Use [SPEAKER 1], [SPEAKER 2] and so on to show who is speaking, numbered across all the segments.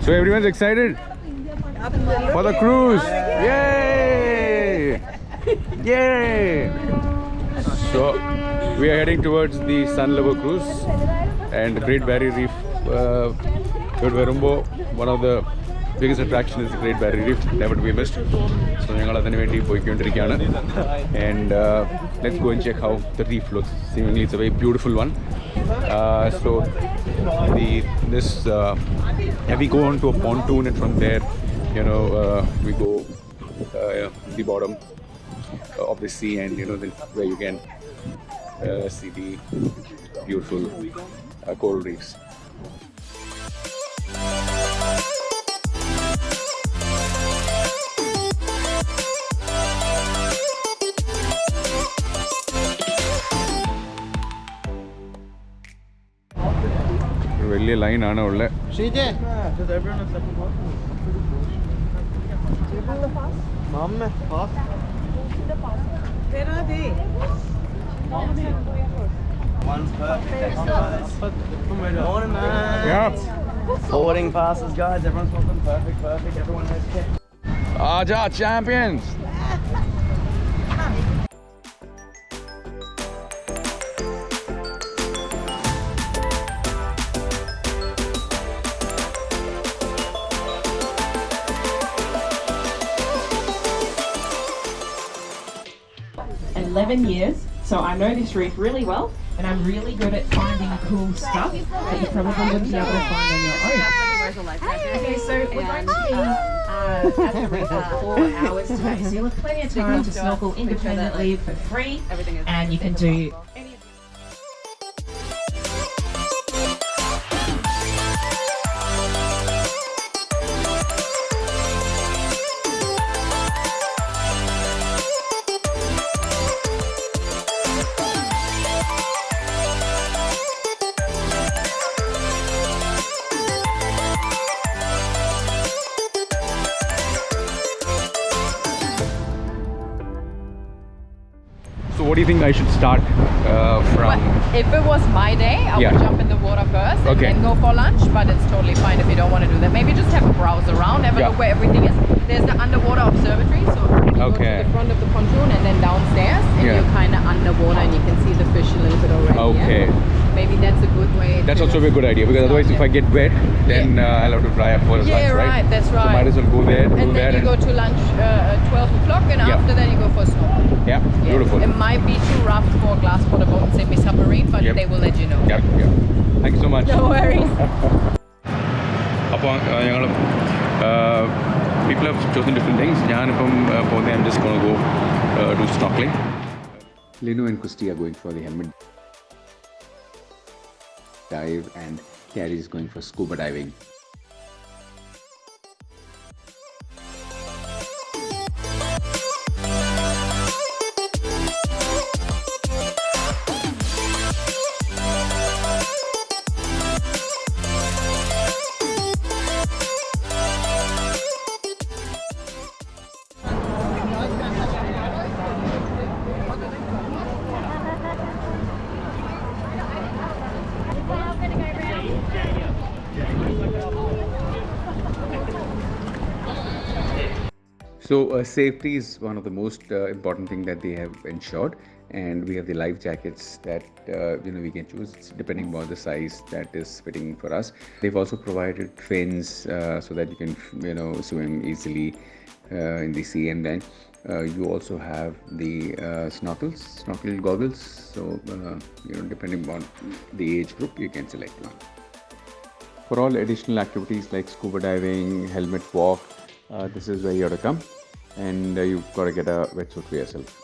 [SPEAKER 1] So everyone's excited for the cruise. Yay! Yay! So we are heading towards the Sunlover cruise and the Great Barrier Reef. One of the biggest attractions is the Great Barrier Reef, never to be missed. So and let's go and check how the reef looks. Seemingly it's a very beautiful one. We go on to a pontoon, and from there, we go the bottom of the sea, and where you can see the beautiful coral reefs. വലിയ ലൈനാണ് ഉള്ളത്.
[SPEAKER 2] One's perfect. Morning, man.
[SPEAKER 1] Yeah.
[SPEAKER 2] Boarding passes, guys. Everyone's got them perfect. Everyone has kept.
[SPEAKER 1] Aja champions.
[SPEAKER 3] Years, so I know this reef really well, and I'm really good at finding cool stuff that you probably wouldn't be able to find on your own. Okay, so we're going to be at the reef for 4 hours today, so you'll have plenty of time to snorkel independently for free, and you can do any.
[SPEAKER 1] So what do you think I should start from?
[SPEAKER 4] Well, if it was my day, I would jump in the water first and then go for lunch, but it's totally fine if you don't want to do that. Maybe just have a browse around, have a look where everything is. There's the underwater observatory, so you go to the front of the pontoon and then downstairs, and you're kind of underwater and you can see the fish a little bit already.
[SPEAKER 1] Okay.
[SPEAKER 4] Maybe that's a good way.
[SPEAKER 1] That's also a good idea, because otherwise if I get wet, then I'll have to dry up for lunch, right?
[SPEAKER 4] Yeah, right, that's right.
[SPEAKER 1] So might as well go there,
[SPEAKER 4] and then you go to lunch at 12 o'clock, and after that you go for a snorkel.
[SPEAKER 1] Yeah, beautiful.
[SPEAKER 4] It might be too rough for a glass water boat and semi-submarine, but they will let you know.
[SPEAKER 1] Yeah. Thank you so much.
[SPEAKER 4] No worries.
[SPEAKER 1] People have chosen different things. I'm just going to go do snorkeling. Lino and Christy are going for the helmet dive, and Carrie is going for scuba diving. So safety is one of the most important thing that they have ensured, and we have the life jackets that we can choose depending on the size that is fitting for us. They've also provided fins so that you can swim easily in the sea, and then you also have the snorkel goggles. So depending on the age group, you can select one. For all additional activities like scuba diving, helmet walk, this is where you have to come, and you've got to get a wetsuit for yourself.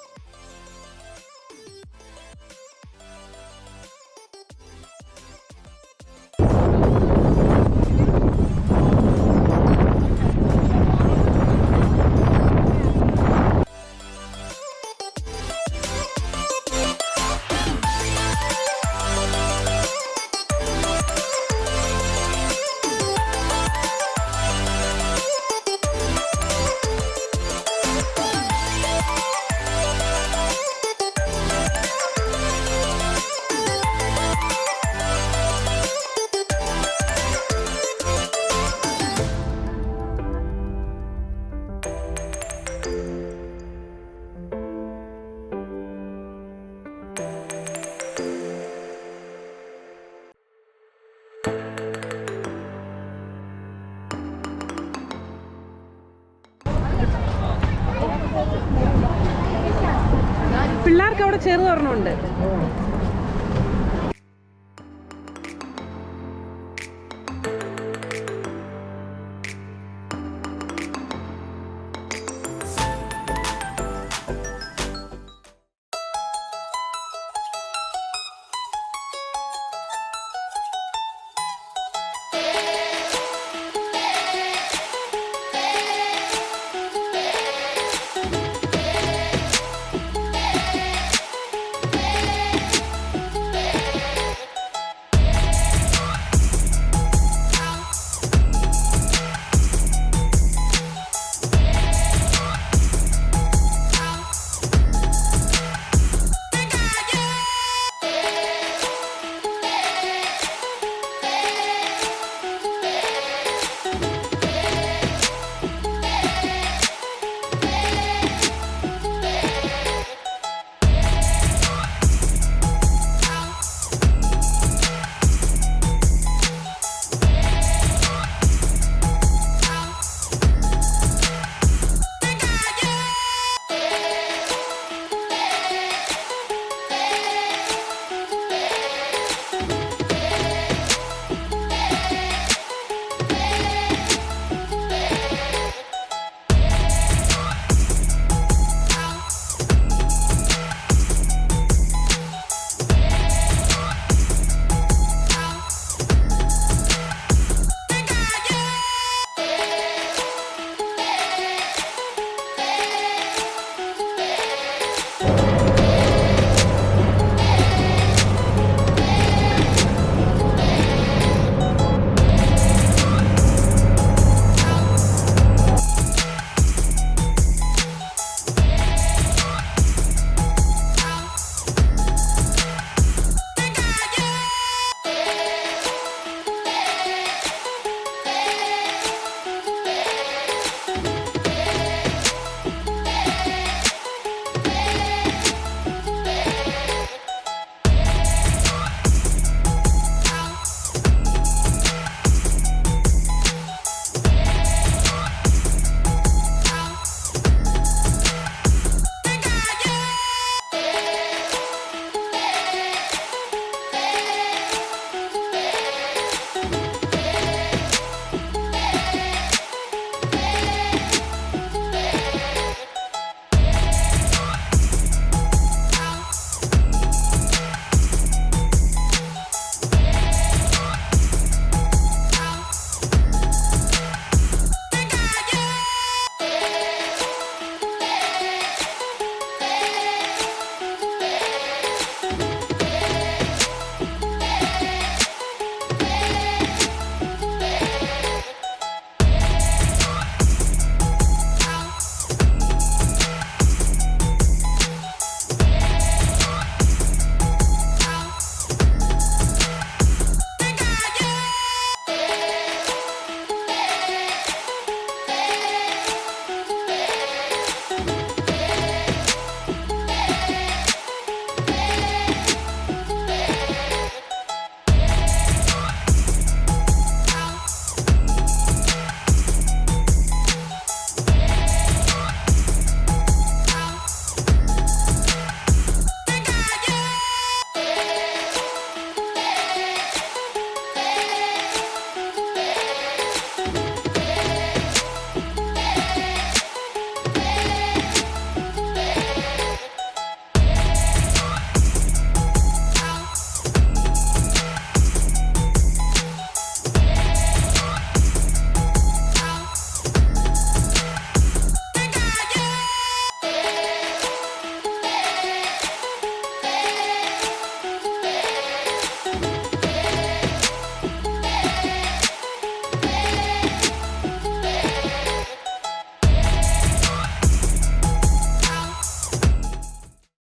[SPEAKER 5] പിള്ളേർക്ക് അവിടെ ചെറുതൊരെണ്ണമുണ്ട്.